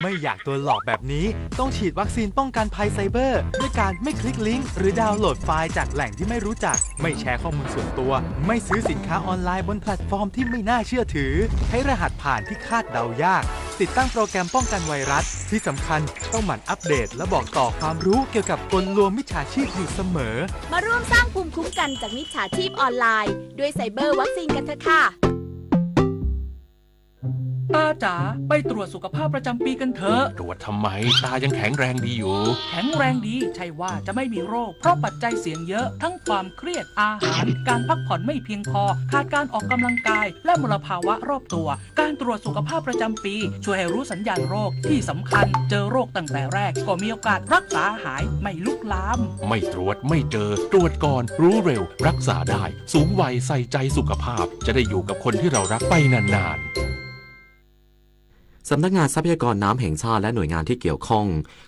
ไม่อยากโดนหลอกแบบนี้ต้องฉีดวัคซีนป้องกันภัยไซเบอร์ด้วยการไม่คลิกลิงก์หรือดาวน์โหลดไฟล์จากแหล่งที่ไม่รู้จักไม่แชร์ข้อมูลส่วนตัวไม่ซื้อสินค้าออนไลน์บนแพลตฟอร์มที่ไม่น่าเชื่อถือใช้รหัสผ่านที่คาดเดายากติดตั้งโปรแกรมป้องกันไวรัสที่สำคัญต้องหมั่นอัปเดตและบอกต่อความรู้เกี่ยวกับกลลวงมิจฉาชีพอยู่เสมอมาร่วมสร้างภูมิคุ้มกันจากมิจฉาชีพออนไลน์ด้วยไซเบอร์วัคซีนกันเถอะค่ะตาจ๋าไปตรวจสุขภาพประจำปีกันเถอะตรวจทำไมตายังแข็งแรงดีอยู่แข็งแรงดีใช่ว่าจะไม่มีโรคเพราะปัจจัยเสี่ยงเยอะทั้งความเครียดอาหารการพักผ่อนไม่เพียงพอขาดการออกกำลังกายและมลภาวะรอบตัวการตรวจสุขภาพประจำปีช่วยให้รู้สัญญาณโรคที่สำคัญเจอโรคตั้งแต่แรกก็มีโอกาสรักษาหายไม่ลุกลามไม่ตรวจไม่เจอตรวจก่อนรู้เร็วรักษาได้สูงวัยใส่ใจสุขภาพจะได้อยู่กับคนที่เรารักไปนานๆสำนักงานทรัพยากรน้ำแห่งชาติและหน่วยงานที่เกี่ยวข้อง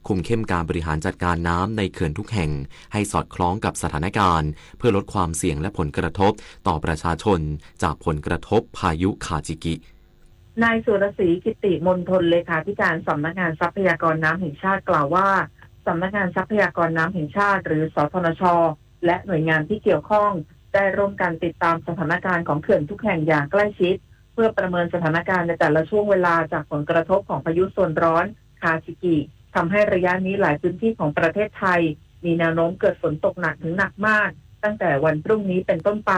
คุมเข้มการบริหารจัดการน้ำในเขื่อนทุกแห่งให้สอดคล้องกับสถานการณ์เพื่อลดความเสี่ยงและผลกระทบต่อประชาชนจากผลกระทบพายุคาจิกินายสุรศรีกิติมนทนเลขาธิการสำนักงานทรัพยากรน้ำแห่งชาติกล่าวว่าสำนักงานทรัพยากรน้ำแห่งชาติหรือสทนช.และหน่วยงานที่เกี่ยวข้องได้ร่วมกันติดตามสถานการณ์ของเขื่อนทุกแห่งอย่างใกล้ชิดเพื่อประเมินสถานการณ์ในแต่ละช่วงเวลาจากผลกระทบของพายุโซนร้อนคาจิกิทำให้ระยะนี้หลายพื้นที่ของประเทศไทยมีแนวโน้มเกิดฝนตกหนักถึงหนักมากตั้งแต่วันพรุ่งนี้เป็นต้นไป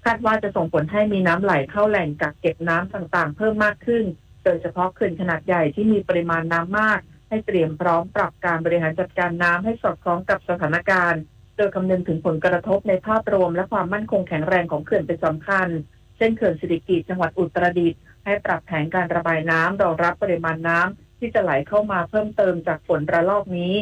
คาดว่าจะส่งผลให้มีน้ำไหลเข้าแหล่งกักเก็บน้ำต่างๆเพิ่มมากขึ้นโดยเฉพาะเขื่อนขนาดใหญ่ที่มีปริมาณน้ำมากให้เตรียมพร้อมปรับการบริหารจัดการน้ำให้สอดคล้องกับสถานการณ์โดยคำนึงถึงผลกระทบในภาพรวมและความมั่นคงแข็งแรงของเขื่อนเป็นสำคัญเช่นเขื่อนสิริกิติ์จังหวัดอุตรดิตถ์ให้ปรับแผนการระบายน้ำรองรับปริมาณน้ำที่จะไหลเข้ามาเพิ่มเติมจากฝนระลอกนี้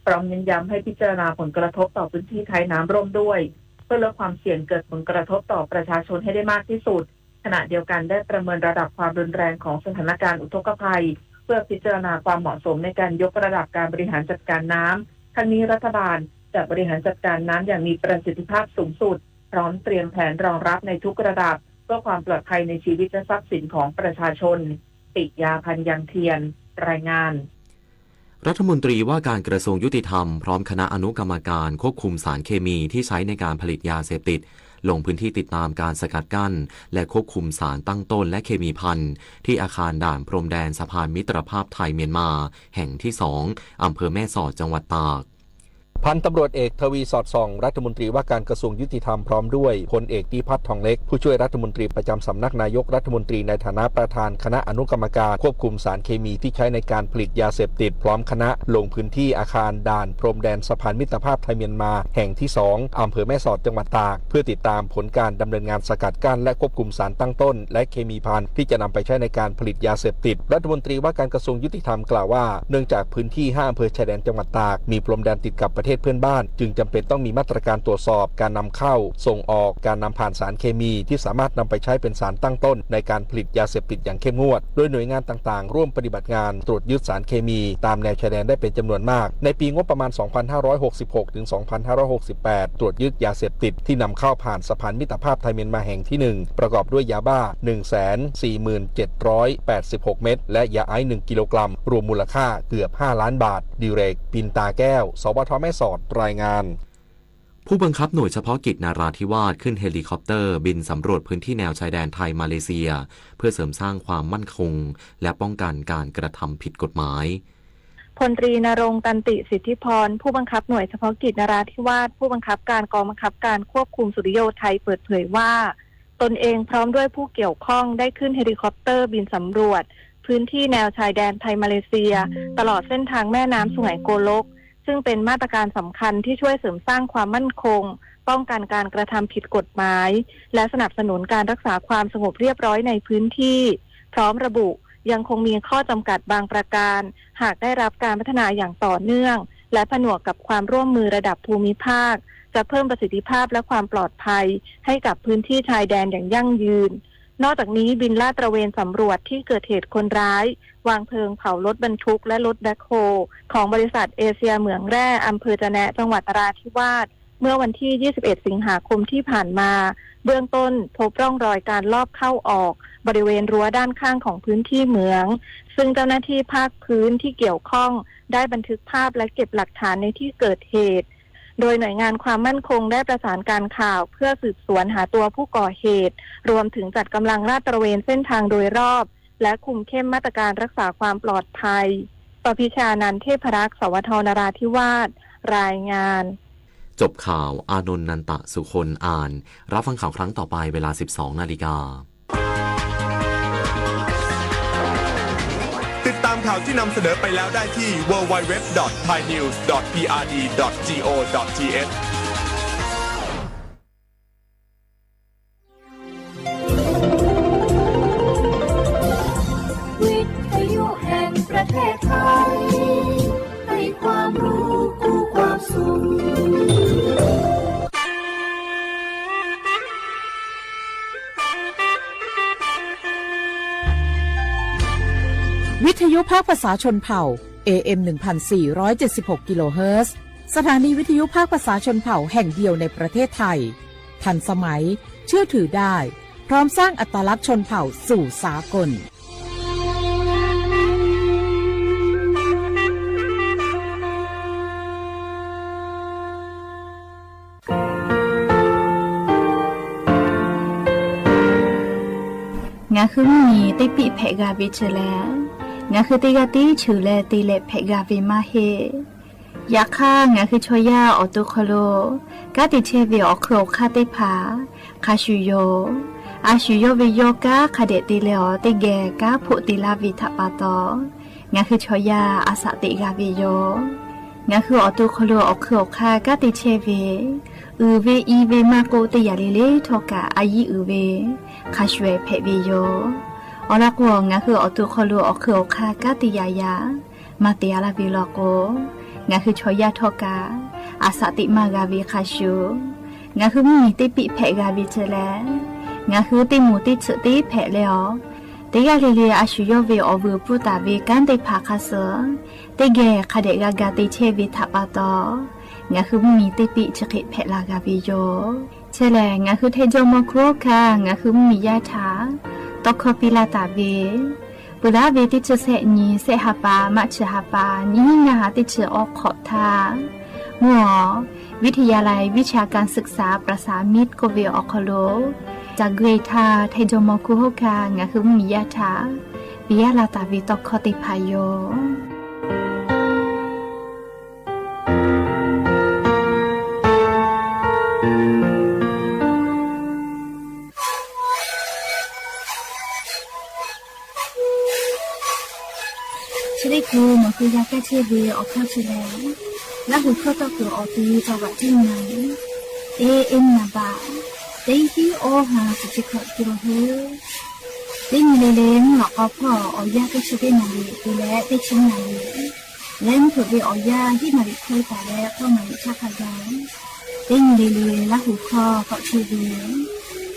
พร้อมเน้นย้ำให้พิจารณาผลกระทบต่อพื้นที่ท้ายน้ำร่วมด้วยเพื่อลดความเสี่ยงเกิดผลกระทบต่อประชาชนให้ได้มากที่สุดขณะเดียวกันได้ประเมินระดับความรุนแรงของสถานการณ์อุทกภัยเพื่อพิจารณาความเหมาะสมในการยกระดับการบริหารจัดการน้ำทั้งนี้รัฐบาลจะบริหารจัดการน้ำอย่างมีประสิทธิภาพสูงสุดพร้อมเตรียมแผนรองรับในทุกระดับเพื่อความปลอดภัยในชีวิตและทรัพย์สินของประชาชนปิยาพันธ์ยังเทียนรายงานรัฐมนตรีว่าการกระทรวงยุติธรรมพร้อมคณะอนุกรรมการควบคุมสารเคมีที่ใช้ในการผลิตยาเสพติดลงพื้นที่ติดตามการสกัดกั้นและควบคุมสารตั้งต้นและเคมีภัณฑ์ที่อาคารด่านพรมแดนสะพานมิตรภาพไทยเมียนมาแห่งที่2อำเภอแม่สอดจังหวัดตากพันตำรวจเอกทวีสอดส่องรัฐมนตรีว่าการกระทรวงยุติธรรมพร้อมด้วยพลเอกดิพัฒน์ทองเล็กผู้ช่วยรัฐมนตรีประจำสำนักนายกรัฐมนตรีในฐานะประธานคณะอนุกรรมการควบคุมสารเคมีที่ใช้ในการผลิตยาเสพติดพร้อมคณะลงพื้นที่อาคารด่านพรมแดนสะพานมิตรภาพไทยเมียนมาแห่งที่2อำเภอแม่สอดจังหวัดตากเพื่อติดตามผลการดำเนินงานสกัดกั้นและควบคุมสารตั้งต้นและเคมีภัณฑ์ที่จะนำไปใช้ในการผลิตยาเสพติดรัฐมนตรีว่าการกระทรวงยุติธรรมกล่าวว่าเนื่องจากพื้นที่5อำเภอชายแดนจังหวัดตากมีพรมแดนติดกับประเทศเพื่อนบ้านจึงจำเป็นต้องมีมาตรการตรวจสอบการนำเข้าส่งออกการนำผ่านสารเคมีที่สามารถนำไปใช้เป็นสารตั้งต้นในการผลิตยาเสพติดอย่างเข้มงวดโดยหน่วยงานต่างๆร่วมปฏิบัติงานตรวจยึดสารเคมีตามแนวชายแดนได้เป็นจำนวนมากในปีงบประมาณ 2566 ถึง 2568 ตรวจยึดยาเสพติดที่นำเข้าผ่านสะพานมิตรภาพไทยเมียนมาแห่งที่ 1ประกอบด้วยยาบ้า 14786 เม็ดและยาไอซ์1กิโลกรัมรวมมูลค่าเกือบ5ล้านบาทดิเรกปินตาแก้วสวทแม่สอดรายงานผู้บังคับหน่วยเฉพาะกิจนาราธิวาสขึ้นเฮลิคอปเตอร์บินสำรวจพื้นที่แนวชายแดนไทยมาเลเซียเพื่อเสริมสร้างความมั่นคงและป้องกันการกระทำผิดกฎหมายพลตรีณรงค์ตันติสิทธิพรผู้บังคับหน่วยเฉพาะกิจนราธิวาสผู้บังคับการกองบังคับการควบคุมสุริโยไทยเปิดเผยว่าตนเองพร้อมด้วยผู้เกี่ยวข้องได้ขึ้นเฮลิคอปเตอร์บินสำรวจพื้นที่แนวชายแดนไทยมาเลเซียตลอดเส้นทางแม่น้ำสุไหงโกลกซึ่งเป็นมาตรการสำคัญที่ช่วยเสริมสร้างความมั่นคงป้องกันการกระทำผิดกฎหมายและสนับสนุนการรักษาความสงบเรียบร้อยในพื้นที่พร้อมระบุยังคงมีข้อจำกัดบางประการหากได้รับการพัฒนาอย่างต่อเนื่องและผนวกกับความร่วมมือระดับภูมิภาคจะเพิ่มประสิทธิภาพและความปลอดภัยให้กับพื้นที่ชายแดนอย่างยั่งยืนนอกจากนี้บินลาดตระเวนสำรวจที่เกิดเหตุคนร้ายวางเพลิงเผารถบรรทุกและรถแบ็คโฮของบริษัทเอเชียเหมืองแร่อำเภอจะแนะจังหวัดนราธิวาส เมื่อวันที่ 21 สิงหาคมที่ผ่านมาเบื้องต้นพบร่องรอยการลอบเข้าออกบริเวณรั้วด้านข้างของพื้นที่เหมืองซึ่งเจ้าหน้าที่ภาคพื้นที่เกี่ยวข้องได้บันทึกภาพและเก็บหลักฐานในที่เกิดเหตุโดยหน่วยงานความมั่นคงได้ประสานการข่าวเพื่อสืบสวนหาตัวผู้ก่อเหตุรวมถึงจัดกำลังลาดตระเวนเส้นทางโดยรอบและคุมเข้มมาตรการรักษาความปลอดภัยปพิชานันท์เทพรักษ์สวทนราธิวาสรายงานจบข่าวอานนท์นันตะสุคนอ่านรับฟังข่าวครั้งต่อไปเวลา 12:00 น.ติดตามข่าวที่นำเสนอไปแล้วได้ที่ www.thainews.prd.go.thวิทยุแห่งประเทศไทยให้ความรู้คู่ความสุขวิทยุภาคภาษาชนเผ่า AM 1476 กิโลเฮิรตซ์สถานีวิทยุภาคภาษาชนเผ่าแห่งเดียวในประเทศไทยทันสมัยเชื่อถือได้พร้อมสร้างอัตลักษณ์ชนเผ่าสู่สากลงาคือมีติปิเพกาวิเชลงาคือติกาติชูเลติเลเพกาวิมาเฮยาค่างาคือชอยาออตุคโลกาติเชวิออโครคาติผาคาชูโยอาชูโยวิโยกาคาเดติเลอติเกกาพุติลาวิทัปาโตงาคือชอยาอาสติกาวิโยงาคือออตุคโลออโครคากาติเชวิอือเวอีเวมาโกติยาลิเลทอกาอายีอือเวคาชเวเพวิโยออลักวงงาคืออตุคลูออคือคากาติยายามาเตียลาวิโลโกงาคือชอยาทอกาอาสติมากาวิคาชูงาคือมีติปิเพกาวิเจเลงาคือติมูติชติเพเลอติยาลิเลอาชูโยเวอวูปุตาเวกันติภาคาเสติเกคาเดกากาติเชวิทัปาโตงาคือมีติปิชกิเพลากาวิโยเชเลงาคือเทโจมโครคางาคือมียาถาตอกคปิลาตาเวปุลาเวติชเสนีเสหปามัชหปานี้งาติชออกขอทามัววิทยาลัยวิชาการศึกษาประสานมิตรโกเวออกโลจากเกรทาเทโจมโคโฮคางาคือมียาถาวิยาลาตาเวตอกคติพายโยชลิกูมันคือยาแก้เชื้อเวออกเข้าชิแล้วแล้วหูเข้าต่อตัวออกตีจังหวัดที่ไหนเอ็นนาบาเต็งที่โอหาสุจิขอกิโลเฮเต็งเลเลนหลอกเอาพ่อเอายาแก้เชื้อได้นาลีดูแลได้ชิ้นนาลีเล่นถือไปเอายาที่นาลีเคยแต่แล้วเข้ามาชักขยายเต็งเลเลแล้วหูคอเกาะเชื้อเว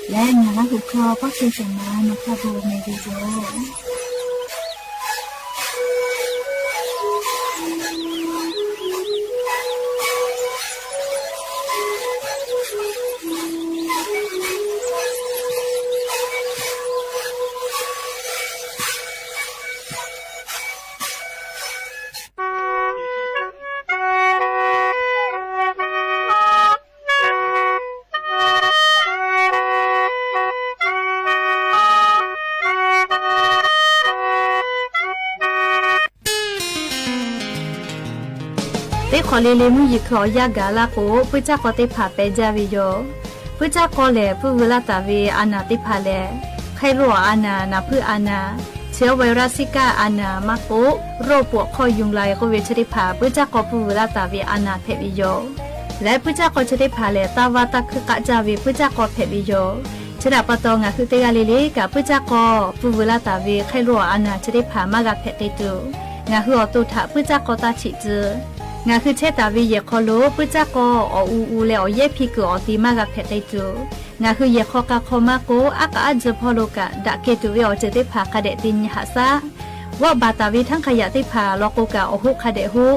และงานแล้วหูคอก็เชื้อสมามาคาโบเมดิโซขอเลเลมุยิขอยากาลาโกปุจาโกเตผาเปจาวิโยปุจาโกเลปุเวลาตาเวอานาติผาเลไครัวอานานาพืออานาเชื้อไวรัสซิก้าอานามาโกโรคปวดคอยุงลายก็เวชริผาปุจาโกปุเวลาตาเวอานาเพวิโยและปุจาโกชริผาเลตาวาตะคือกะจาเวปุจาโกเพวิโยชนะปะตองะคือเตกาเลเลกะปุจาโกปุเวลาตาเวไครัวอานาชริผามากะเพติตุงะคืออตุทะปุจาโกตาฉิจืงาคือเชตาวิเยคอโลปุจากออูเลอเยพิกอติมากะเพติจูงาคือเยคอกะคอมาโกอากะอัจพอโลกะดะเกตุเวอเจติภากะเดตินหะซะว่าบาตาวิทั้งขยะติภาลอโกกะอหุคะเดหุ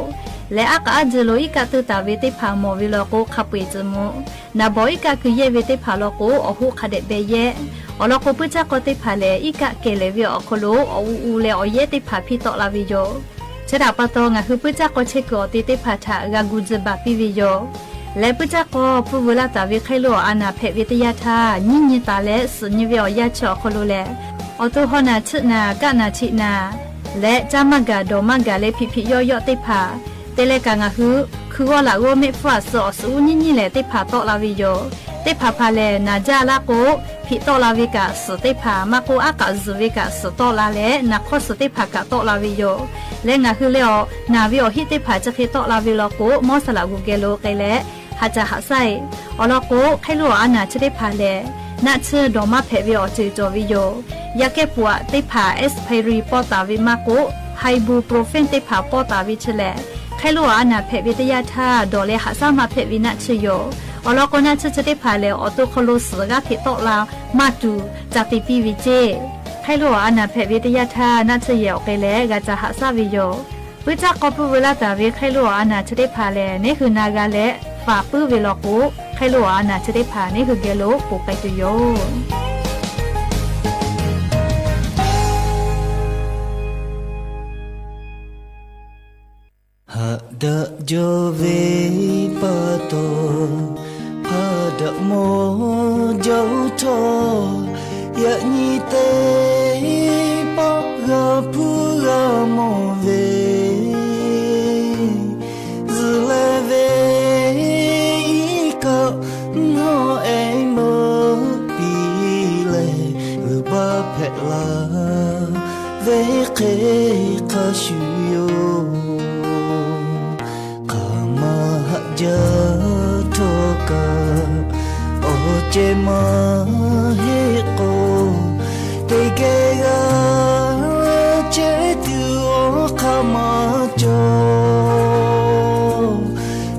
และอากาศโลอีกาตุตาเวติพาโมวิโลโกขับเวจมูนาบอยกาคือเยเวติพาโลโกอหูขเดเบเยอโลโกปุจักโกติพาเลอีกาเกเลวิอโคโลออูเลอเยติพาพิโตลาวิโยชดาปะตองะคือปุจักโกเชโกติติพาทากากูจบาปิวิโยและปุจักโกปุเวลาตาวิไคโลอานาเพวิทยาทาญิญตาเลสุญวิอยาชอโคโลเลอตุฮอนาชนากะนาชินาและจามกาโดมกาเลพิพิโยโยติพาเตเลกางะคือว่าละโอเมฟาสอสูญิเลติพาโตลาวิโยติพาพาเลนาจาลาโกพิโตลาวิกาสติพามาโกอากาซุวิกาสโตลาเลนาคอสติพากะโตลาวิโยและงะคือเลอนาวิโอฮิติพาจะคิโตลาวิโลโกมอสลากูเกโลไกเลหาจะหาไซอโลโกไคโลอานาชติพาเลนาเชดอมาเพวิโอจิโจวิโยยาเกปัวติพาเอสไพรีปอตาวิมาโกไฮบูโปรเฟนติพาปอตาวิเชเลไคโลอานาเพวิทยาธาดอเลหาซามาเพวินาชโยอลอกนาชจะได้พาเลออตุคโลสกาพิโตลามาดูจากติปีวิเจไคโลอานาเพวิทยาธานาชเยอเกเลกาจะหาซาวิโยวิจากกปุเวลาตาวิไคโลอานาชได้พาเลนี่คือนากาเลฝาปื้อเวลอกุไคโลอานาชได้พานี่คือเกโลปุไปตุโยHada jove pato hada mo jauh to ya ni te pa ga pu ga mo ve zle ve ka no e mo pi le ba phe la ve ke ka shu yo jatoka oche ma he ko te ge ga che tu o kama cho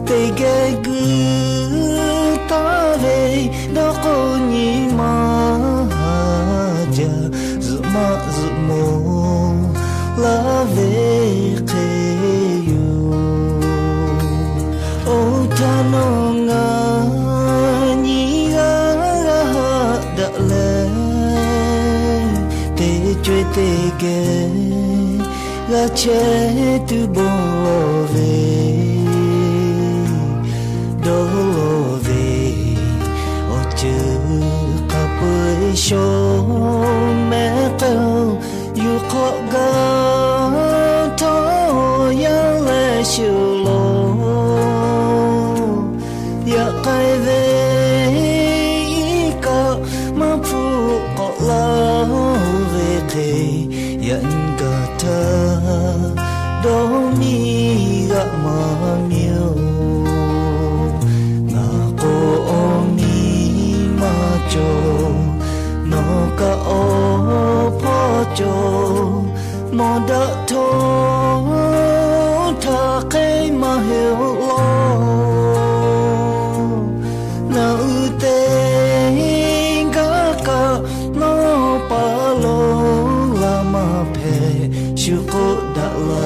te ge gu ta ve do ko ni ma ja zuma zumo la ve ke tanonga ni ga da le te chwe te ge ga che tu bo ve do ve o chu ka pu sho me ta yu kho ga to ya le shu lo ya kai ve ka ma phu ko la ve ke yan ga ta do mi ga ma myo na ko o mi ma cho no ka o pho cho mo da tho tha kai ma he lo Syuko dakla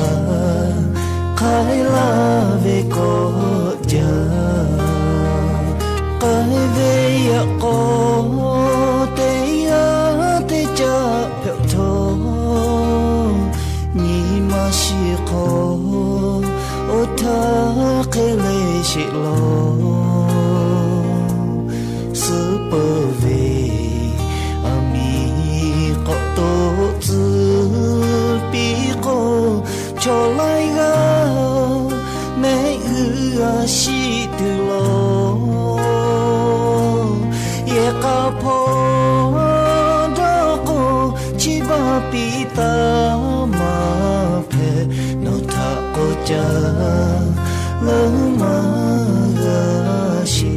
kai la ve ko ja kai ve ya ko te ya te cha phe tho ni ma shi ko o tha ke le shi lo su po ve ami ko to zu cho lai ga me ua shi tu lo ye ka pho do ko chi ba pi ta ma phe no tha ko cha lo ma ga shi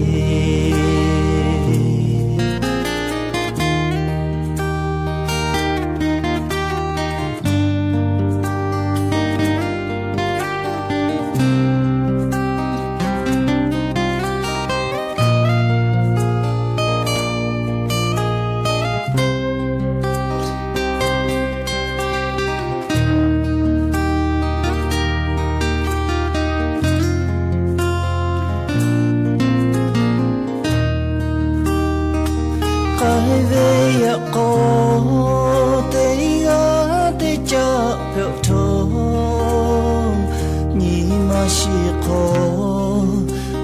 ရှိခေါ်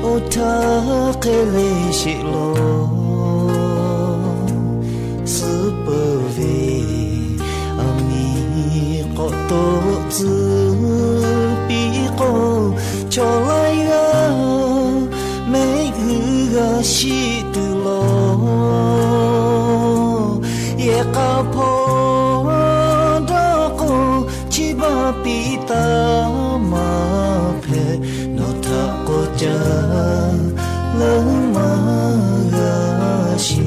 အိုထားကလေးရှိလို့စပဝေအမီကိုတော့ဇပီကိုချောလိုက်ရမေကူကရှိသူလို့ရေကဖို့တော့ကိုချီပါပီတာမာဖေနော်တာကိုကြလုံးမရရှိ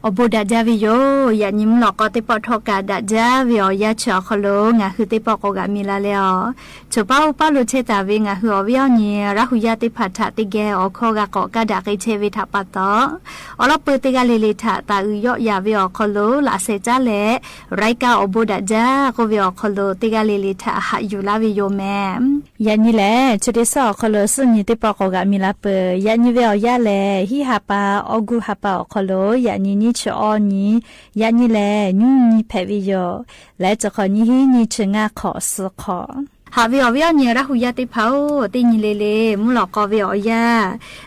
อบูดาจาวิโยอย่ายิ้มหลอกก็ติปอทอกาดาจาวิอยาเชอคโลงาคือติปอกกามิลาเลอจูป้าอุปาลุเชตาวิงาคืออวิอนีราหุยาติพัทติเกอคอกากอกาดากิเชวิทัปตออลอปติกาลิลิทาตาอุยอยาวิอคโลลาเซจาเลไรกาอบูดาจากวิอคโลติกาลิลิทาหายุลาวิโยแมยานี่แหละชุดิสอคโลสุญติปอกกามิลาเปยานี่วิอยาเลฮิฮาปาอกูฮาปาคโลยานี่ชอนี้ยานี่แลนูนี่แพวิโยและจะขอนี้ฮีนี่ชงาขอสขอหาวิอวิอเนี่ยรักหุยาติเผาติญิเลเลมุหลอกกอวิอยา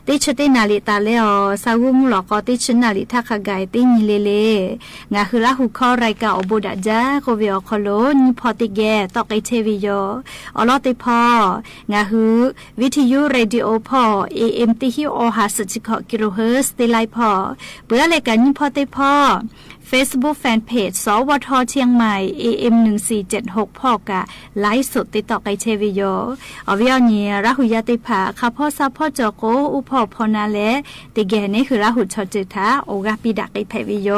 ติชตินาลิตาเลอสาวุมุหลอกกอติชนาลิทักขกายติญิเลเลงาคือรักหุคอไรกาอบูดาจาโกวิอคโลนี่พอติเกตอกไอเทวิโยอลอติพองาคือวิทยุเรดิโอพอ AM ติฮิโอหาสจิกกิโลเฮิรตซ์ติไลพอเบื่อเลยกันนี่พอติพอFacebook Fanpage สวทเชียงใหม่ AM 1476พ่อกะไลฟ์สดติดต่อไกเชวิโยอวิอนีราหุยาติภาคาพ่อซาพ่อจโกอุพ่อพนาและติเกนี่คือราหุชจิตาโอกาปิดักไอแพวิโย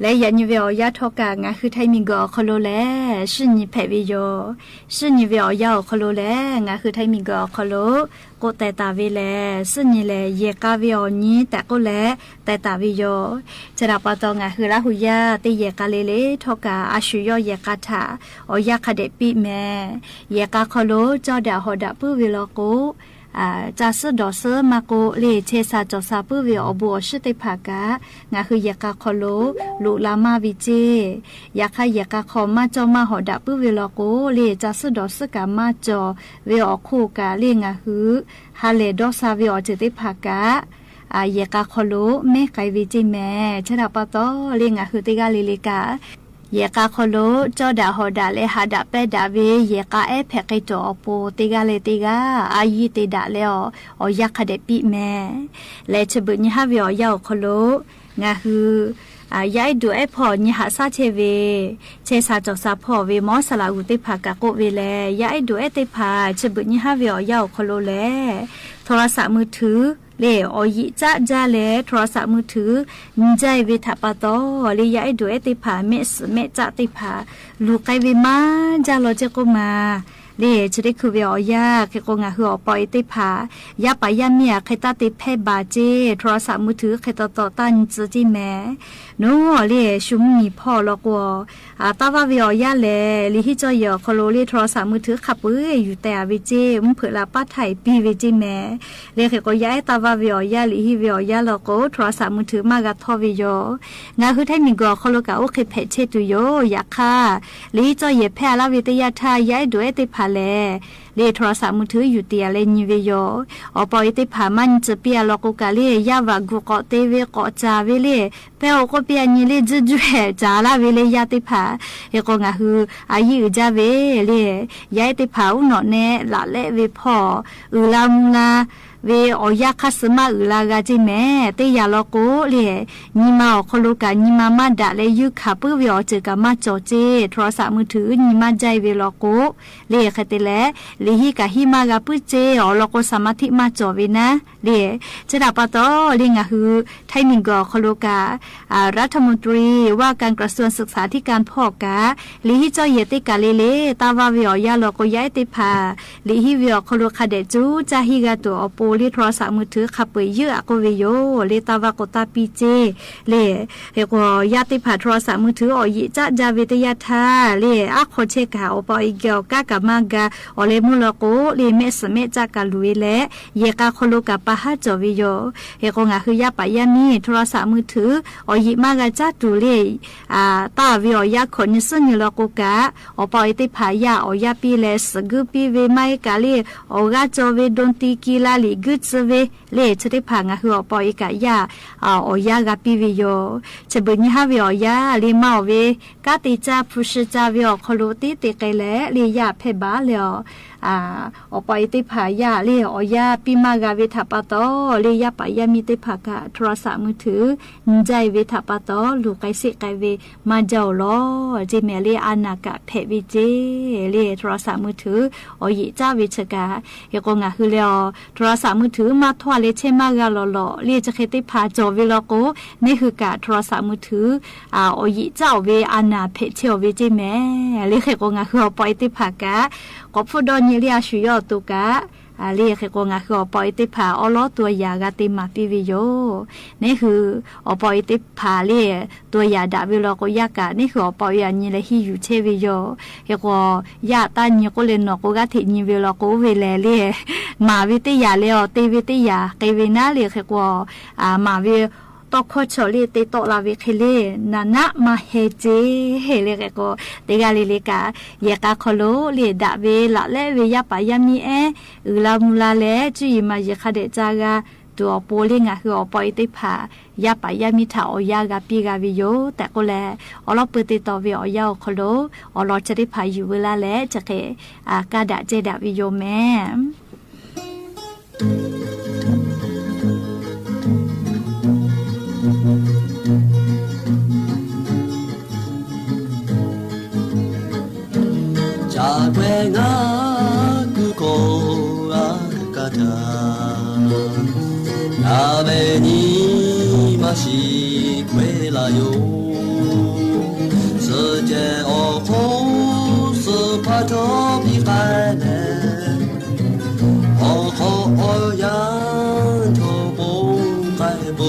และยันยูเวอยาทอกางาคือไทมิงกอคโลแลชื่อนิแพวิโยชื่อนิเวอยาคโลแลงาคือไทมิงกอคโลโกแต่ตาเวแลซึ่งนี่แลเยกาวิอนี้แต่ก็แลแต่ตาวิโยจะรับปะตองาคือราหุยาติเยกาเลเลทอกาอาชุยอเยกาถาอยาคเดปิแมเยกาคโลจอดาฮอดาปุวิโลโกจาสดอเซมาโกเลเชซาจอซาปุวิอบัวชิติภากางาคือยากาคโลลุลามาวิเจยาคายากาคอมาจอมาหอดาปุวิโลโกเลจาสดอสกามาจอเวอคูกาเลงาฮือฮาเลดอซาวิอจิติภากายากาคโลเมไกวิจิแมชราปะตอเลงาฮือติกาลิลิกาเยกาคโลจอดาฮอดาเลหาดาเปดาเวเยกาเอเพกโตอโปติกาเลติกาอายีติดาเลออยากคเดปิแมและฉบุญฮาวิอยาคโลงาฮือยายดูไอพอนี่หาซาเชเวเชซาจอซาพอเวมอสลาอุติภากะโกเวแลยายดูไอติภาฉบุญนี่ฮาวิอยาคโลแลโทรศัพท์มือถือเลอยิจ้าเลโทรศัพท์มือถือนิจายเวทัปตอเลยยายดูไอติภาเมสเมจ้าติภาลูกไกเวมาจาโลเจโกมาเลจะได้คือเวียาเคโกงาหัวปอยติภายาปายาเมียเคตาติเพบาเจโทรศัพท์มือถือเคตตอตันจจิแมโนเลชุมมีพ่อลอกวตาวาเวียาเลลิฮิจอยคโลเลโทรศัพท์มือถือขับอยู่แต่วิเจมุเผลาป้าไทยปีวิจิแมเลเคโกยาตาวาเวียาลิฮิเวียาลอกโกโทรศัพท์มือถือมากะทอวิโยงาคือไทมิงกอคโลกะโอเคเพเชตุโยยาค่าลิฮิจอยแพลาวิทยาทายายด้วยติภาเลโทรศัพท์มือถืออยู่เตียเลนิเวโยอปอยติภามันจะเปียลอกกะเลยยาวากุกอเตเวกอจาเวเลเปโอก็เปียนิเลจุจุเฮจาลาเวเลยาติภาเอโกงะฮืออายุจาเวเลยายติภาอุนอเนละเลเวพออุลามุลาเวอยาคัสมาอุลากาจิแม่เตยาลอโกเลนิมาคโลกานิมามาดาเลยุคาปุเวอเจกามาจอเจโทรศัพท์มือถือนิมาใจเวลอโกเลคเตเลลิฮิกาฮิมากาปุเจอลอโกสมาธิมาจอเวนะเลจะดาปะตอเลงะฮือไทมิงกอคโลการัฐมนตรีว่าการกระทรวงศึกษาธิการพ่อกาลิฮิจอยเยติกาเลตาวาเวอยาลอโกยาติภาลิฮิเวอคโลคาเดจูจาฮิกาโตอโปเลโทรศัพท์มือถือขับไปเยอะก็วิโยเลตาวากตาปีเจเลเฮกยาติภาโทรศัพท์มือถืออยิจะจาวิทยาทาเลอะขอเชกาอปอยเกียวกากามากาอเลมุลโกเลเมสเมจากาลุยเลเยกาคโลกาปะฮะจอวิโยเฮกงาคือยาปายามีโทรศัพท์มือถืออยิมากาจาตุเลตาวิอยาคนซึ่งลโกกาอปอยติภายาอยาปีเลสกุปีเวไมกาเลอกาจอเวดอนติกิลาลิกุสเวเลชติภางาคืออปอยกายาอยากาปีวิโยฉบุญฮาวิอยาลิมาเวกาติจาพุชจาวิอคโลติติเกเลลิยาเพบาเลอปอยติภายาเลอยาปีมากาเวทัปตอเลยาปายามิติภากาโทรศัพท์มือถือใจเวทัปตอลูกไกสิไกเวมาเจ้าลอจิเมเลอานากะเพวิเจเลโทรศัพท์มือถืออยิจ้าวิชกาเฮกงาคือเลโทรศัพท์ ศัพท์มือถือมาทว่าเลเชมากาหล่อๆเรียจะเคติพาจอเวลโกนี่คือการโทรศัพท์มือถือโอยิเจ้าเวอานาเพเชอเวเจแม่เรียกก็งาคือปอยติพากะก็พูดดอนเรียชุยอตุกะเรียกก็งาคือปอยติพาอล้อตัวยากาติมาปิวิโยนี่คือปอยติพาเรียตัวยาดาเวลโกยากะนี่คือปอยานี่เลยฮิอยู่เชวิโยเฮก็ยาตานี่ก็เลยนกก็ถินี่เวลโกเวเลเรียมาวิทยาเลอตีวิทยาเกวินาเรียกก็มาวิตอโคชอลีติโตลาวิเคเลนานะมาเฮเจเฮเลก็ติกาลิเลกาเยกาคโลเลดาเวละเลเวยาปายามีเออุลามุลาเลจุยมาเยคาเดจากาตัวโปลิงะคืออปอยติพายาปายามิถาออยากาปีกาวิโยแต่ก็แลอลอปติตอเวออยาคโลอลอจะได้พาอยู่เวลาแลจะเกกาดาเจดาวิโยแม่鍋にまし归来よ世界哦红是怕着比海呢哦哦呀就不该不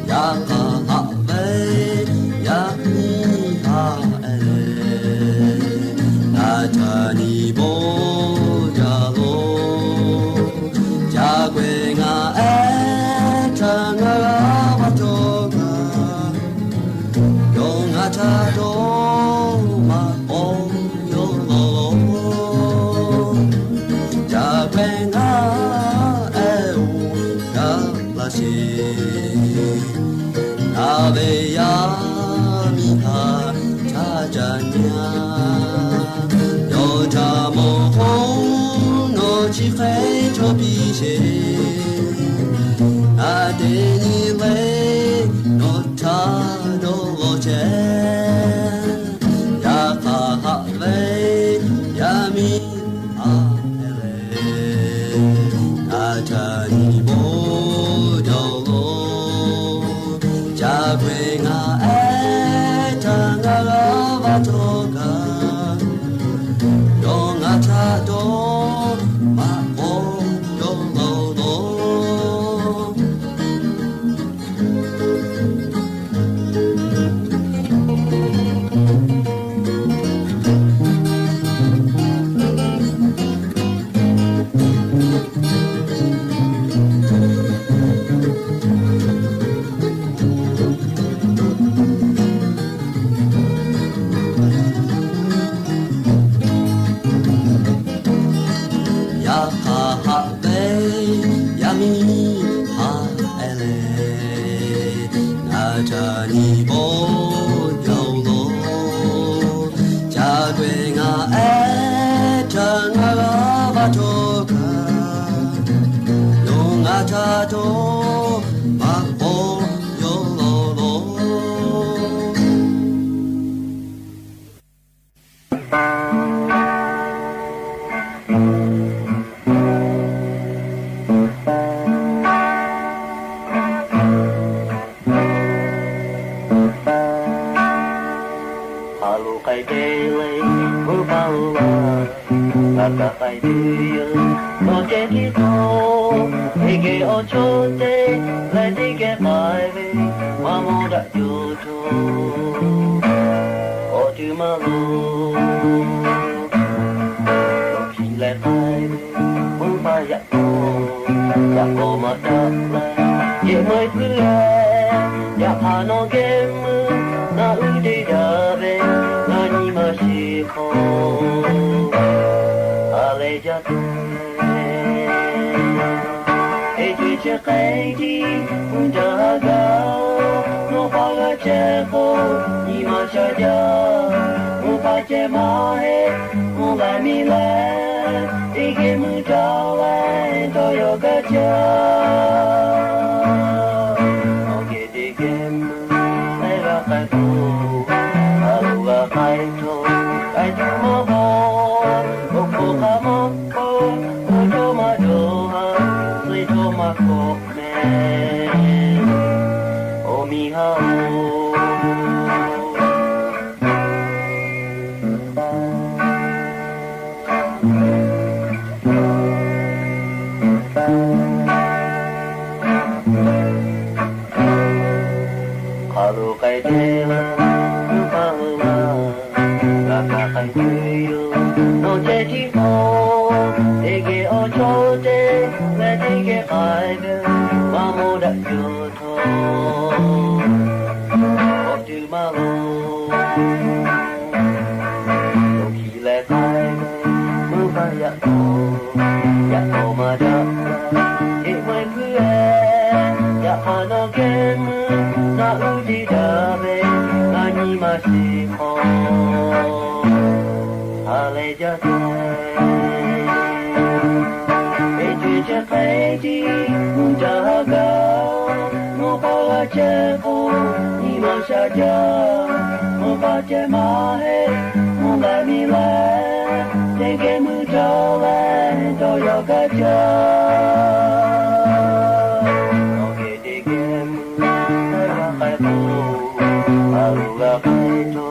呀哈哈喂呀你哈哎那他你不鍋やみは茶々にゃ有茶も红の气非常皮些那得你来の茶の罗钱呀哈哈喂呀mi啊嘞那茶你不着罗家归啊哎茶啊瓦托嘎用啊茶多马哦用喽喽 Halo kai tela Upawa Raka kai tuyo No te ti mo Ege o chote Le tige kai de Mamo da yoto Optu malo Oki le kai de Muka yakko Yakko madaka Ikwen kue Yakko no gemu Na uji dabe Nani masiko Ale jatai Eji jakaiti Menjaga Membawa ceko Nima saja Membaca mahe Mulai milai Tenge mujalan Doyo gajah Oke digemu Aluga kaito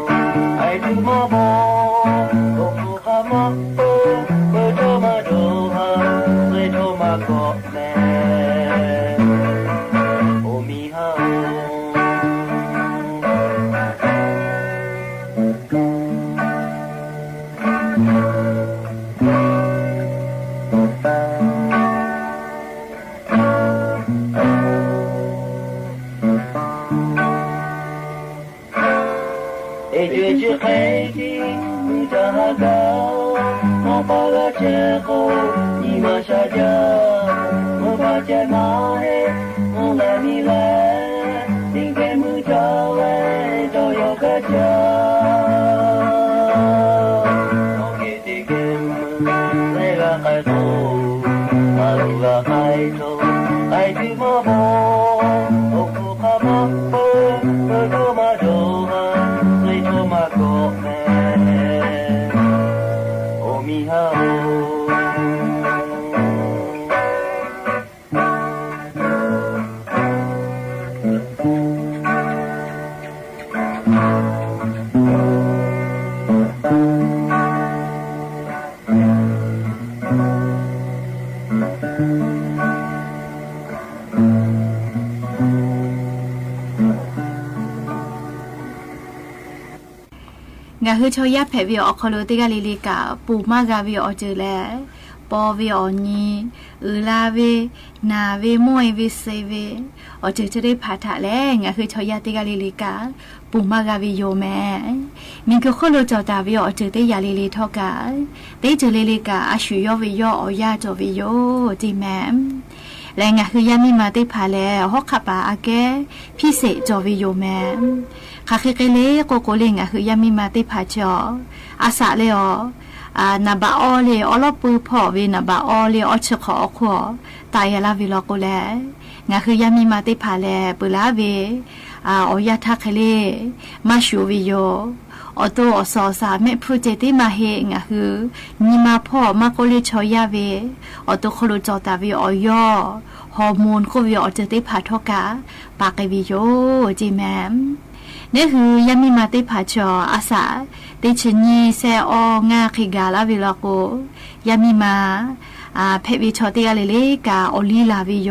Aitu mabo Oku hamapo Beto madoha Beto makokme Omihao Eje kaiti Mujahaga Membawa ceko Nima saja Membaca mahe Mulai milai Tinggi mujalan Doyo gajah Oke tigemu Lega kaito Aluga kaito Aitu mabo Oku kamapo Beto madoha Beto makokme Omihaoงาคือชอยาแผ่วิออคอโลติกาลิลิกาปูมากาวิออเจแลปอวิออนีลาเวนาเวมวยวิเซเวออเจจะได้พาทะแลงาคือชอยาติกาลิลิกาปูมากาวิโยแม่มิงคือคอโลจอตาวิออเจเตยาลิลิทอกาเตเจลิลิกาอาชุยอวิยออยาจอวิโยจิแม่แรงงาคือยามีมาติพาแลฮอกขับปาอาแกพิเศษจอวิโยแม่คาเคเกเลโกโกเลงอะคือยามีมาติพาจออาสาเลอนาบาออเลอลอปือพ่อเวนาบาออเลอชขอขอตายลาวิลอโกแลงาคือยามีมาติพาแลปุลาเวออยาทักเคเลมาชูวิโยอโตอสอสาเมโปรเจติมาเฮงอะคือนิมาพ่อมาโกเลชอยาเวอโตโคโลจอตาเวออยอฮอร์โมนโควิออเจติพาทอกาปากวิโยจิแมมนี่คือยามีมาติพาจออาสาติชนีเซองาคิกาลาวิลาโกยามีมาเพวิชอติกาเลเลกาอลีลาวิโย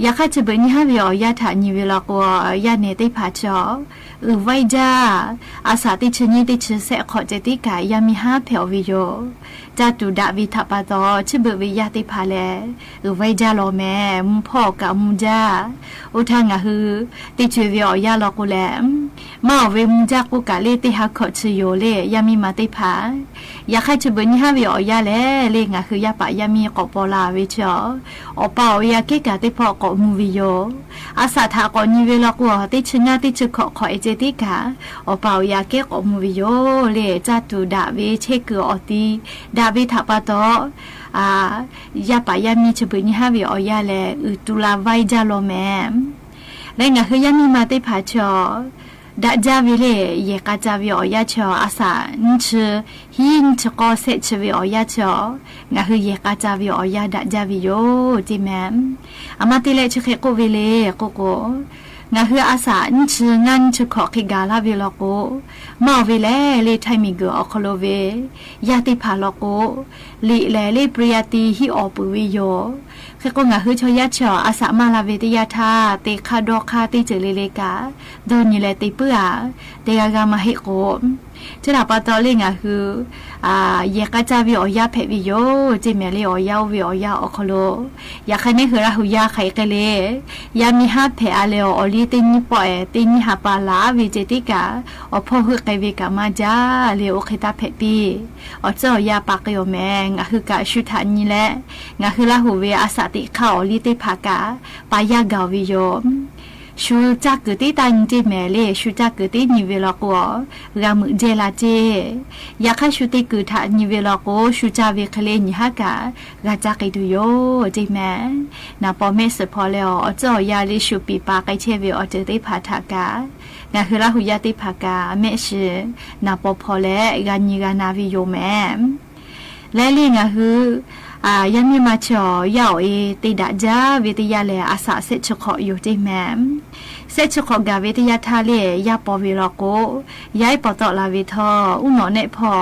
อยากให้จะเป็นยี่ห้อวิอยาถานีเวลาก็ยาเนติพาจอไว้จ้าอาสาติชนีติชเสขอเจติกายามีห้าเพลวิโยจะดูดาวิทัปตอชิบวิยาติพาเลไว้จ้าโลแม่มุพ่อกับมุจ้าอุทางะฮือติชวิอยาลอกุแลมาเวมุจ้ากุกะเลติฮักขอชโยเลยามีมาติพาอยากให้จะเป็นยี่ห้อวิอยาเลงะคือยาปะยามีกอปลาวิจออปายาเกกะติพอกมูวิโยอาสาทากอนิเวลากัวติชงาติชขอเอเจติกาอปายาเกกอมูวิโยเลจัตุดาเวเชกอติดาเวทัปตอยาปายามีจะเป็นยี่ห้อวิอยาเลตุลาไวจาโลแมและงะคือยามีมาติพาจอดาจาวิเลเยกาจาวิอยาชออาสานิชหินชกอเซชวิอยาชองะคือเยกาจาวิอยาดาจาวิโยจิแมมอามาติเลชเคโกวิเลโกโกงะคืออาสานิชงันชขอคิกาลาวิโลโกมาวิเลเลไทมิกอคโลเวยาติพาโลโกลิเลเลปริยติฮิออปุวิโย คือก็งาคือชอยาชออาสามาลาเวติยาธาเตคาดอกคาติเจเลเลกาโดนนี่แหละติเปื่อเตกากามาให้โกจะดาปาตอเลงาคือเยกะจาวิออยาเพวิโยเจเมเลออยาวิออยาอคโลยาคันเนคือราหุยาไขกะเลยามีฮาเพอาเลออลีเตนิปอเอเตนิฮาปาลาวิเจติกาอพอฮึไกเวกามาจาเลโอเคตาเพปีอเจอยาปากโยแมงาคือกะชุทานี่แหละงาคือราหุเวอาสติเข้าอลีเตภากาปายากาวิโยชูจักกติตันเจแม่เลชูจักกตินิเวลโกรามุเจลาเจยาคาชูติกุทานิเวลโกชูจาเวคเลนิฮากากาจักไอดุโยเจแม่นาปอเมสพอเลออจอยาเลชูปีปาไกเชเวอเจติภาทากางาคือราหุยาติภากาเมชนาปอพอเลกานิกานาวิโยแม่และเลงาคือยันมีมาชอยาวติดาจาวิทยาเลอาสาเซชขออยู่ที่แม่เซชขอกาวิทยาทาเลยาปอวิลโกย้ายปอตอลาวิทออุนอเนพอ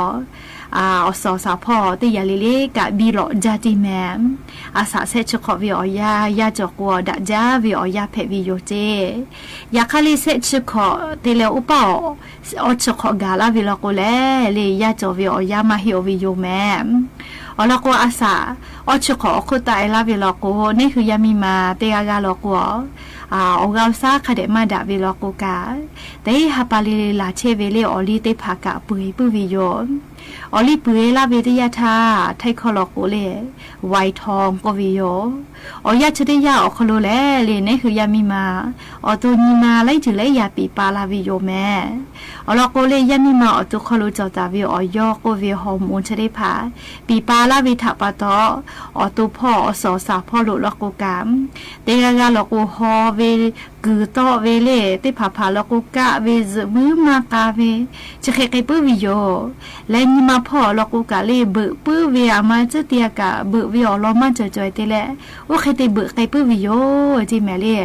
อสอสาพอติยาลิเลกะบีโลจาติแม่อาสาเซชขอวิออยายาจกวดาจาวิออยาเพวิโยเจยาคาลิเซชขอติเลอุปออชขอกาลาวิลโกเลเลยาจวิออยามาฮิโอวิโยแม่อลโกอาสาอชขอคุตาเอลาวิลโกนี่คือยามีมาเตยากาลโกออกาซาคาเดมาดาวิลโกกาแต่ฮาปาลีลาเชเวเลออลีเตภากะปุยปุวิโยออลีปุยลาเวติยาธาไทคอลโกเลไวทองกวิโยออยาชเดยาอคโลเลนี่คือยามีมาอตุนีมาไลจุเลยาปีปาลาวิโยแม่อลโกเลยามีมาอตุคโลจอตาวิออยอโกเวฮอร์โมนชเดภาปีปาลาวิทาปะตออตุพ่ออสอสาพ่อโลลโกกามเตกาลโกฮอเวกือตอเวเลติผาผาลโกกะเวซมือมากาเวจะเคยปื้อวิโยและนี่มาพ่อลโกกะเลเบปื้อเวอามาเจเตียกะเบวิอลอมาจอยๆเตแลโอเคเตเบไกปื้อวิโยจิแม่เลย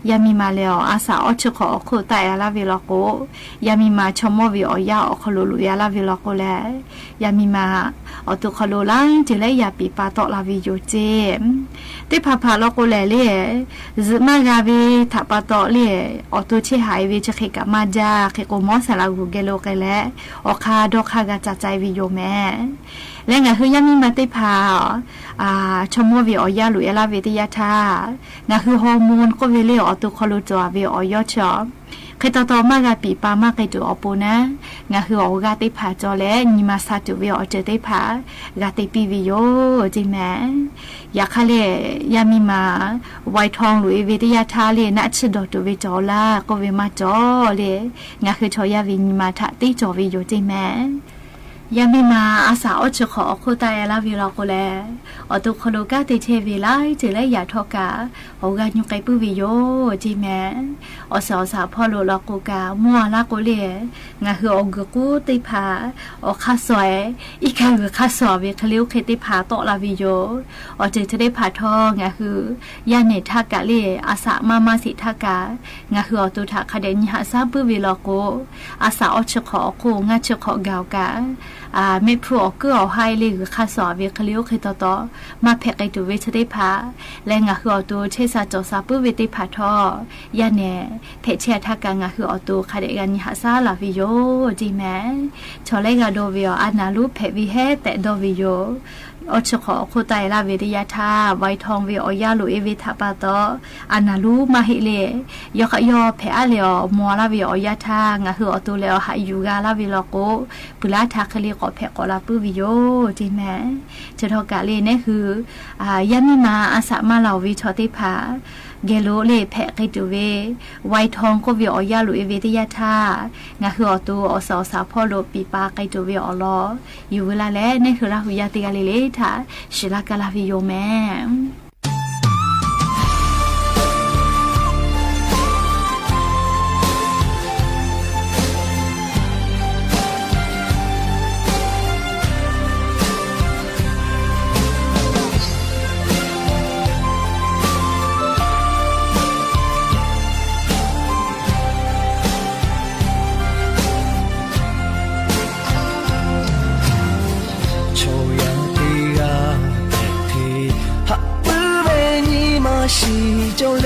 ยามีมาแล้วอาสาอชขอโคตายาลาวิลโกยามีมาชมวิออยาอคโลลุยาลาวิลโกแลยามีมาอตุคโลลังจิเลยาปีปาตอลาวิโยเจติผาผาลโกแลเลซมากาเวทาปาตอเลอตุเชหายเวจะเคกะมาจาเคโกมอสลากูเกโลเกแลอคาดอกคากาจัใจวิโยแม่และไงคือยามีมาติพาชมวิออยาลุยาลาเวติยาธางาคือฮอร์โมนก็เวเลอตุคโลจอเวออยอชอเคยต่อมากาปีปามากไกตัวอปูนะงาคือออกาติผาจอและนิมาซาตุเวอเจติผากาติปีวิโยจิแม่ยาคาเลยามีมาไวทองลุยเวติยาธาเลนัชดอตุเวจอลาก็เวมาจอเลงาคือชอยาวินิมาทะติจอวิโยจิแม่ยามีมาอาสาอชขอโคตายาลาวิลโกแลอตุคโลกาเตเชวิไลเจเลยาทอกาโอกาญุไกปุวิโยจิแม่อสอสาพ่อโลลโกกามัวลาโกเลงาคืออกกูติพาอคาสวยอีกาคือคาสอเวคลิวเคติพาโตลาวิโยอเจจะได้พาทองาคือยาเนทากะเลอาสามาสิทากางาคืออตุทาคเดญหาซาปุวิลโกอาสาอชขอโคงาชขอกาวกาไม่พวกก็เอาให้เลยคือข้าสอเวคลิวเคยต่อมาแพกไอตัวเวชได้พาและงาคือเอาตัวเชซาจอซาปื้อเวติพาทอยาเน่เพชเชียทักงาคือเอาตัวคาเดกันหาซาลาวิโยจีแม่ชอเลกาโดวิโออานาลูเพวิเฮแต่โดวิโยอชขอโคตายลาเวติยาธาไวทองวิโอยาลุเอวิทาปาตออานาลูมาฮิเลยยกยอเพอเลอมัวลาวิโอยาธางาคือเอาตัวเลอหายูกาลาวิโลโกปุลาทาคลีก็เพกอลาปื้อวิโยจีแม่จะทอกาเลนี่คือยามีมาอาสามาเหล่าวิชอติพาเกโลเลแพะไกตูเวไวทองก็วิโอยาลุเอวิติยาธางาคือเอาตัวอสอสาพ่อโลปีปาไกตูเวอลออยู่เวลาแลนี่คือลาหุยาติกาเลชิลากาลาวิโยแม่ cho lên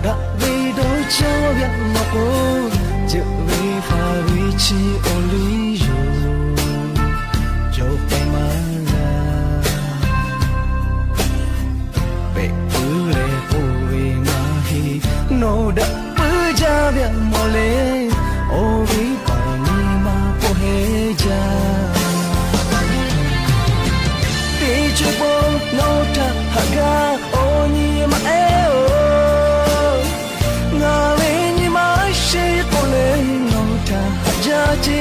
đã vì đôi cho biết mà cô chữ vì pha vì chi ô lý cho phải mà là bệ ư lệ ô vì mà hi nó đã bư cha biết mà lên ô vì phải ni mà cô hề cha Pichupo no ta haga oni ma eo nga we ni ma shi pole no ta haja chi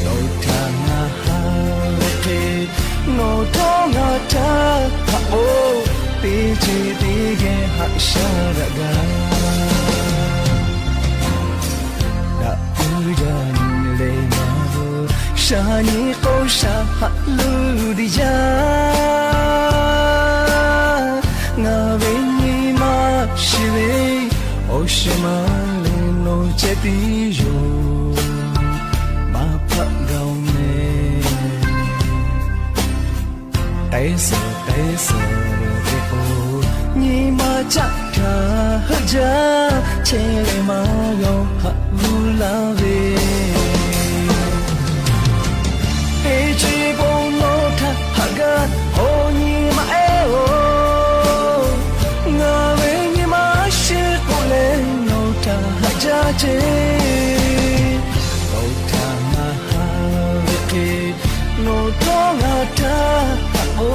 no ta na ha te no to na ta ha o pi chi ti ge ha sha ra ga da u da ni le ma Shani kosha halu di ja nga veni ma shive oshima le no chepi yo ma pha gao me taisa de o ni ma cha tha ha ja che le ma yo ha lu la ve Echi bono ta haga oni ma eo nga we ni ma shi pole no ta haja che no ta ma ha ke no to nga ta o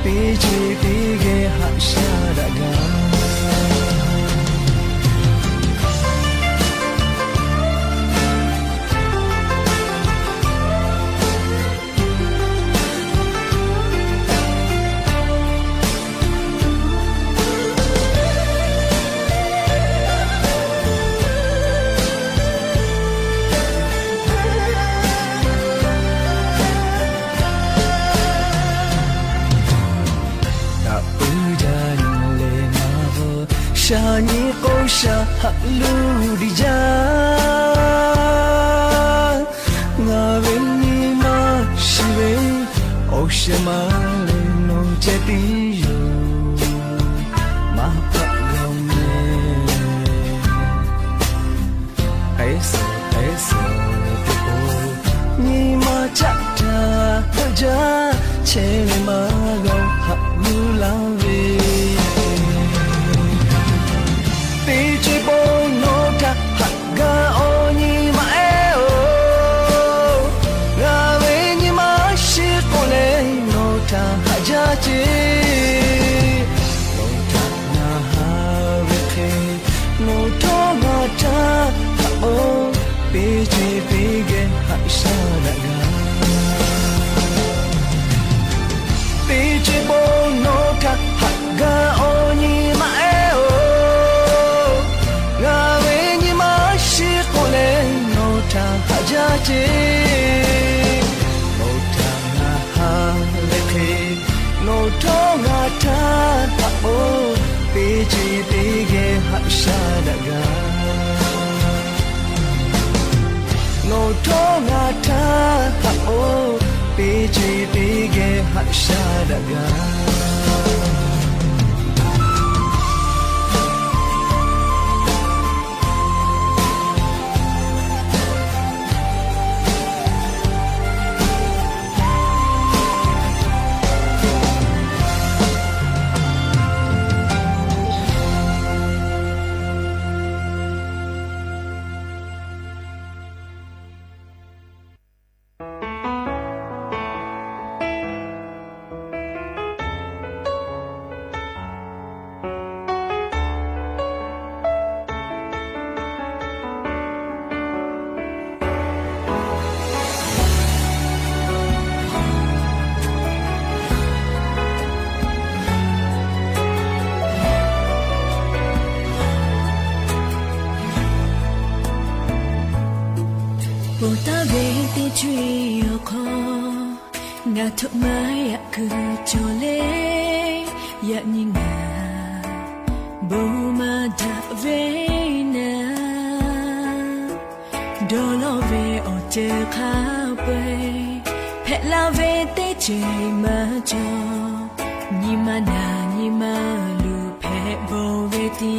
pi chi pi ge ha sha da ga Shani kosha halu di ja nga veni ma shive oshima le no chepi yo ma pa gao me aisa te o ni ma cha ta ja che ma gao halu la ve Pichipo no ta haga oni ma eo nga we ni ma shi pole no ta haja chi no ta na ha we ke no to ma ta o pichi pige ha sha da ga Pichipo no ta haga oni ma eo haja che no ta na ha le ke no to nga ta o pi chi pi ge ha sha da ga no to nga ta o pi chi pi ge ha sha da ga nga thuk mai ya ku chole ya ni nga bo ma da ve na do lo ve o te kha pe phe la ve te che ma cho ညီမနာညီမလူဖဲဘောဝေတီ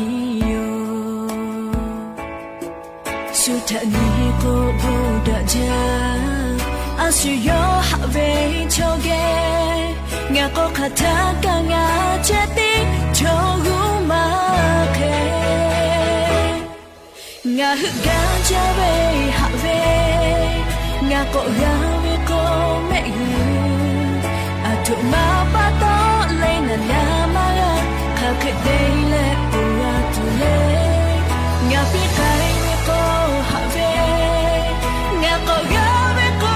ယောสุทานีโกโบดาจาอาสุโยหะเวโชเกงาโกคาทากางาเจติโชกุมาเคงาฮึกาจาเวหะเวงาโกยาเวโกเมยูอะทุมาปะโตเลนานามาคาเคเดเลปูอาตุเลงาปิไคgo have nga ko ga me ko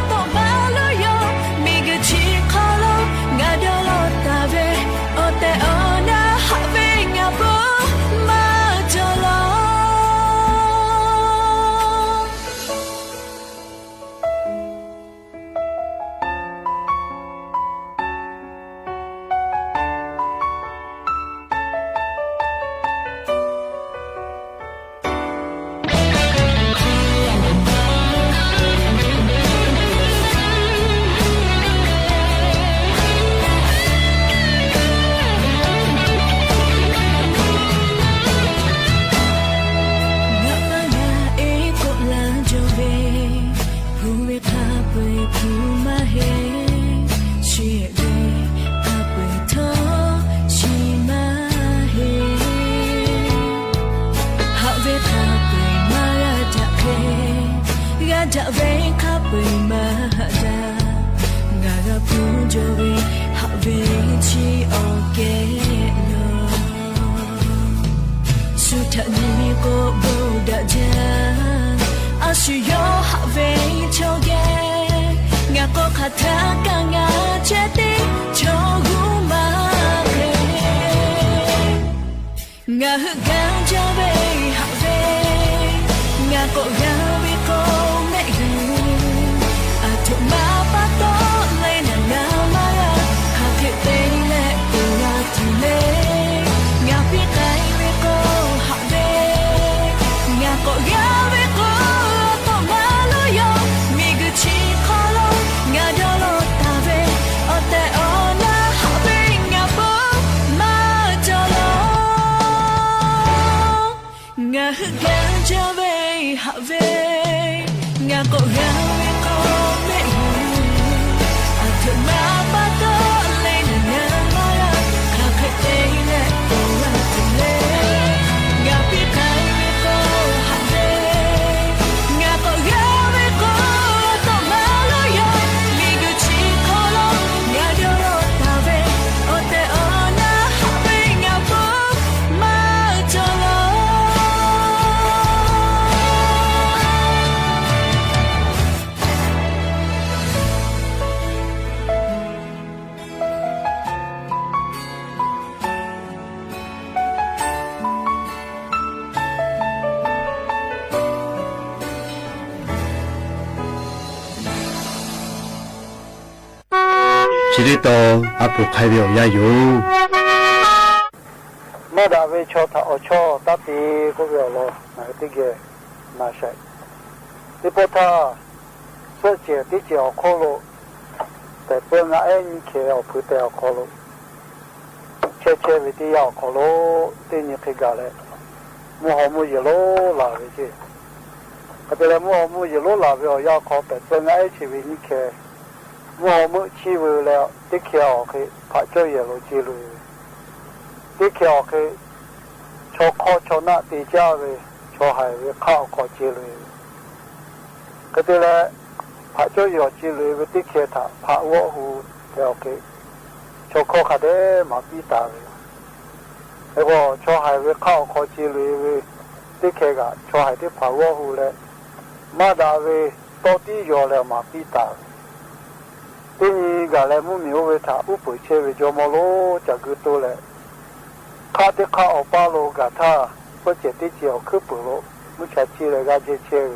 to ba lo yo mi ge chi kho lo nga do lo ta ve o te ona have nga bo ma jo lo da ve kha pe ma da nga ga pu jo ve ha ve chi o ke no su tha ni ko bo da ja a su yo ha ve cho ge nga ko kha tha ka nga che ti cho gu ma ke nga ga ja ve ha ve nga ko ga ve ko ma pa to le na na ma ha ke te le ku ya ti le nga pi kai ve ko ha ve nga ko ya ve ko to ma lo yo mi gu chi kho lo nga do lo ta ve o te o na ha ve nga bo ma jo lo nga ga ja ve ha ve nga ko ya ve ko ma pa to le na na ma ka ke te le ko wa le nga pi kai me ko ha de nga ko ya me ko to ma lo yo mi gu chi ko lo nga do ro ta ve o te o na ha ve nga bo ma jo lo chỉ to áp buộc hai điều gia dụ mà đã về cho thọ cho ta thì có việc lo mà cái gì mà sai thì bộ ta sẽ chỉ đi chèo khó loแต่เพื่อนanh kia ở phía tây khó lo chơi về đi ở khó lo thì như thế cả đấy mua gì lo là vậy chứ cái đấy mua gì lo là vậy ở khóแต่เพื่อนanh chỉ về như kia mua chi về là đi kia cái phải chơi gì lo chi rồi đi kia cái cho khó cho nát đi cha về cho hay về khao khó chi rồi cái đấy là phải chơi gì chi rồi về đi kia thà phải vô hù theo cái cho khó khăn đấy mà bị ta về cái bộ cho hay về khao khó chi rồi về đi kia cả cho hay đi phải vô hù đấy mà đã về to đi rồi là mà bị ta thì cái này muốn nhiều về thà u bồi chơi về cho mà lo chả cứ tôi lại khá thì khá ở bao lô cả thà có thể đi chiều cứ bự lô muốn chả chi lại cái chơi chơi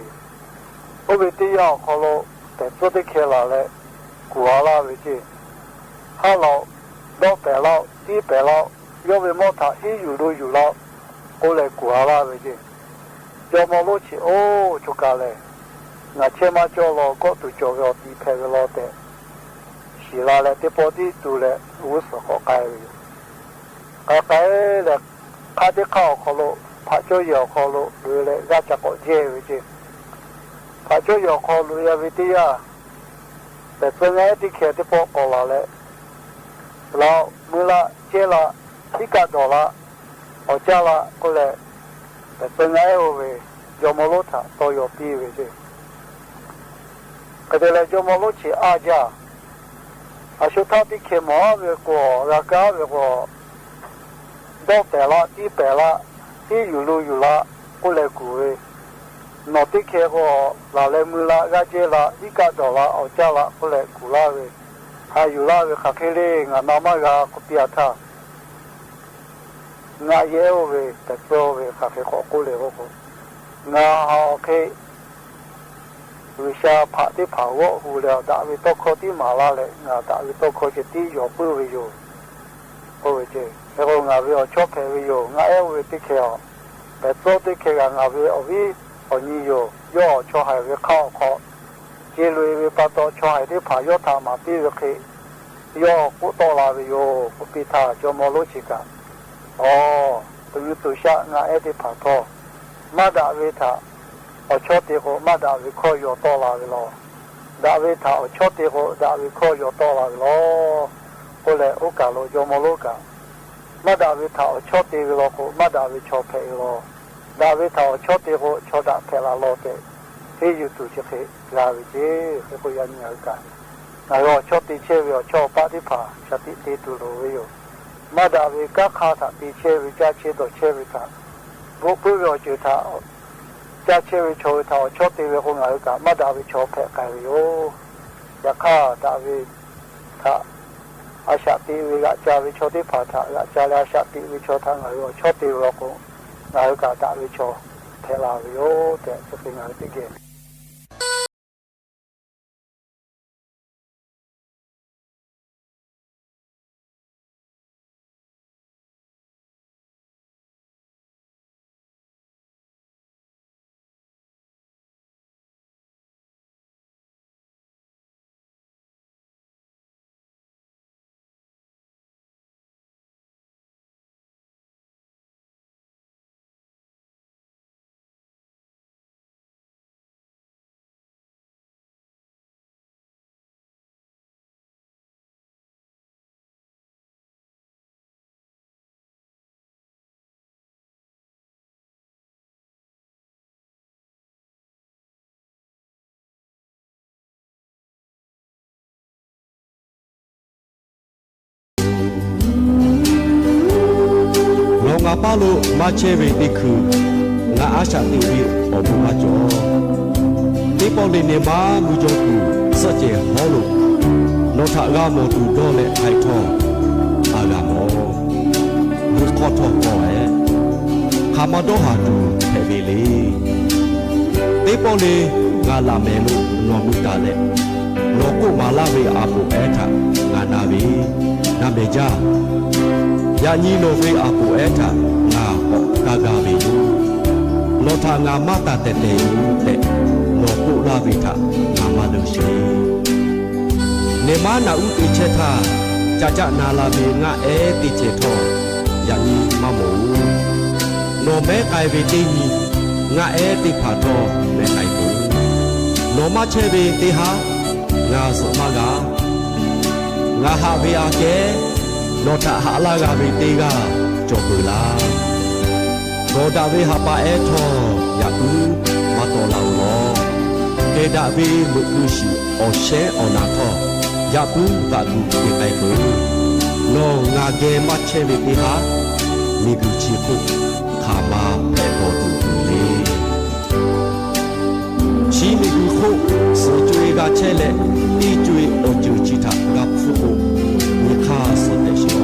ở bên đi ao khó lô để做的起来嘞，古阿拉为止，哈老老白老低白老，要为毛他一有路有老，我来古阿拉为止，要么路去哦就干嘞，那起码叫老高都叫个低配个老的，洗了嘞，这包的都嘞50好改了，改了，他的考好了，他就要好了，对嘞，人家搞结为的，他就要好了呀，为的呀，แต่เป็นไงที่เขียนที่พอก่อนละเลยเราเมื่อละเจ้าละที่กัดดอละเอาเจ้าละก็เลยแต่เป็นไงโอ้เวยอมรู้ท่าตัวยอปีเวสิก็เดี๋ยวเลยยอมรู้ชีอาจาอาชุดท่าที่เขียนหมอเวกัวรักกาเวกัวดอกแต่ละที่แต่ละที่อยู่รู้อยู่ละก็เลยกูเวนอติเคก็ลาเลมือละกาเจละอีกาดอละเอาจาละก็เลยกูละเวหาอยู่ละเวคาเคเลงานามากาคุปิอาทางาเยโอเวแต่โปเวคาเคขอกูเลยก็งาฮาเควิชาพะที่ผาวะหูแล้วดาวิโตโคที่มาละเลยงาดาวิโตโคจะที่อยู่ปื้อวิโยโอเวเจแล้วก็งาวิโอชอบเพวิโยงาเอเวติเคอแต่โซติเคงาวิโอวิอันนี้ย่อช่วยให้เข้าขอเจลุยไปปะต่อช่วยที่ผายธรรมปีวิเคย่อกุตลาวิโยกุปิธาจอมโลชิกาอ๋อตัวนี้ตัวชะงาเอติผาทอมาดาวิธาเอาชดที่โหมาดาวิโคย่อตลาวิโลดาวิธาเอาชดที่โหดาวิโคย่อตลาวิโลก็เลยโอกาสโลจอมโลกามาดาวิธาเอาชดที่วิโลโคมาดาวิชอเพวิโลดาวิทาวชดที่โหชดเพลาโลเตที่อยู่ตุจิเขลาวิเจเขคุยันยากันนายชดที่เชวิโอชอปาติภาชติติตุโลวิโยมาดาวิกาคาถาติเชวิจาเชโตเชวิทาบุปุวิโอจิทาจาเชวิโชวิทาชดที่วิโหงากันมาดาวิชอเพกายวิโยยาคาดาวิทาอาชติวิกาจาวิโชติภาทายาจาลาชติวิโชทังวิโยชดที่วิโหงนายกาดาวิโชเทลาวิโอแต่จะเป็นอะไรที่เก่งงาปาโลมาเชเวติคืองาอาชาติวิอบุมาจอติปอลิเนมามูจอกูสะเจฮอโลโนทากาโมตูโดเลไอทออากาโมมุสคอทอโกเอคามาโดฮาตูเทเวลีติปอลีงาลาเมโลโนมุตาเลโลกุมาลาเวอาโปเอทางานาวีนาเมจายานีโนเวอาปูเอทางาปอกากาวิยูโลทางามาตาเตเตยูเตโลปุลาวิทางามาลุชีเนมานาอุติเชทาจาจานาลาเวงาเอติเชทอยานีมาโมโนเมไกเวตินีงาเอติผาทอเมไกตูโนมาเชเวติหางาสมากางาฮาเวอาเกโนทาฮาลากาวิติกาจบลาโนดาวิฮาปาเอทอยากูมาโตลาวโลเกดาวิมุกุชิโอเชโอนาทอยากูตากูเกไกกูโนงาเกมาเชวิติฮามิกุชิคุขามาเปโตตุเลชีมิกุคุสจุยกาเชเลตีจุยโอจุจิทากาฟุคุมิคาสเตชิโอ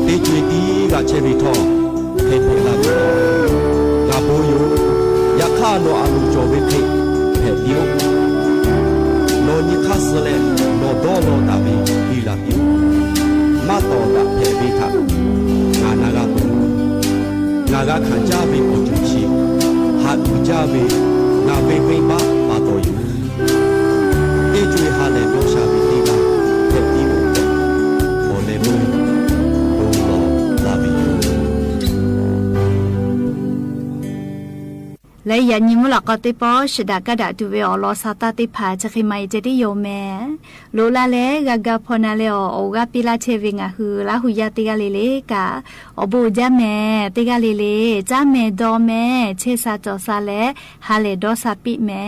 ตีจุยตีกาเชวิทอเพเพลาโกกาโบโยยาคาโนอาลุโจวิเพเพปิโอโนนิคาสเลโนโดโลตาวิฮิลาปิโอมาโตดาเพวิทางานากาโบงากาขันจาวิโอจุชิฮาอุจาวินาเวเวบาปาโตยูตีจุยฮาเลโดชาวิติกาเพเพ และยันยิมหลักก็ติปอชดากระดาดูเวอลอซาตาติผาจะขิไม่จะได้โยแม่โลลาเลกากาพอนาเลอโอกาปิลาเชวิงาฮือลาหุยาติกาเลเลกาอบูจาแม่ติกาเลเลจ้าแม่ดอแม่เชซาจอซาเลฮาเลดอซาปิแม่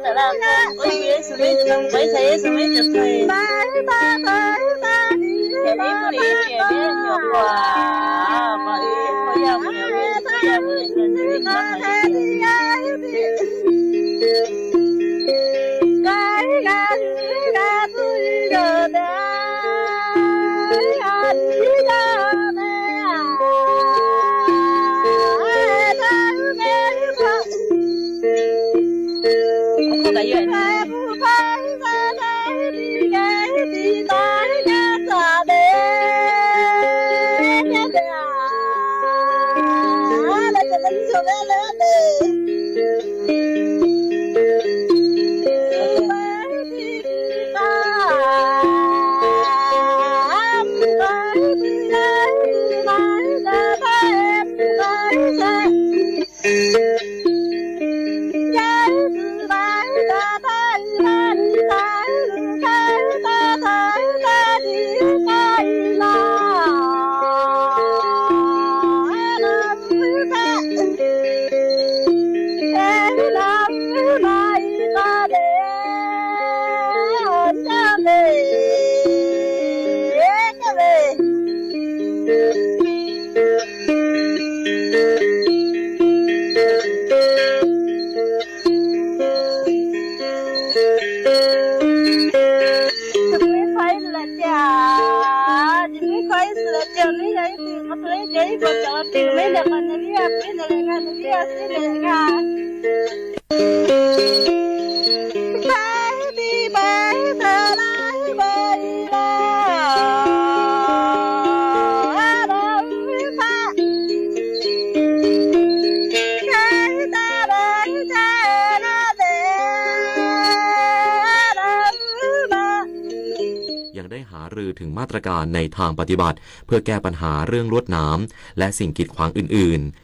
là ôi biết sự biết chồng với thế sự biết chồng thầy cái này cũng đi chuyện biết nhiều quá mà đi có nhau nhiều biết nhiều người nhìn mắt này cái là tôi giờ đây anh đi đâu có cái gìหารือถึงมาตรการในทางปฏิบัติเพื่อแก้ปัญหาเรื่องลวดหนามและสิ่งกีดขวางอื่นๆ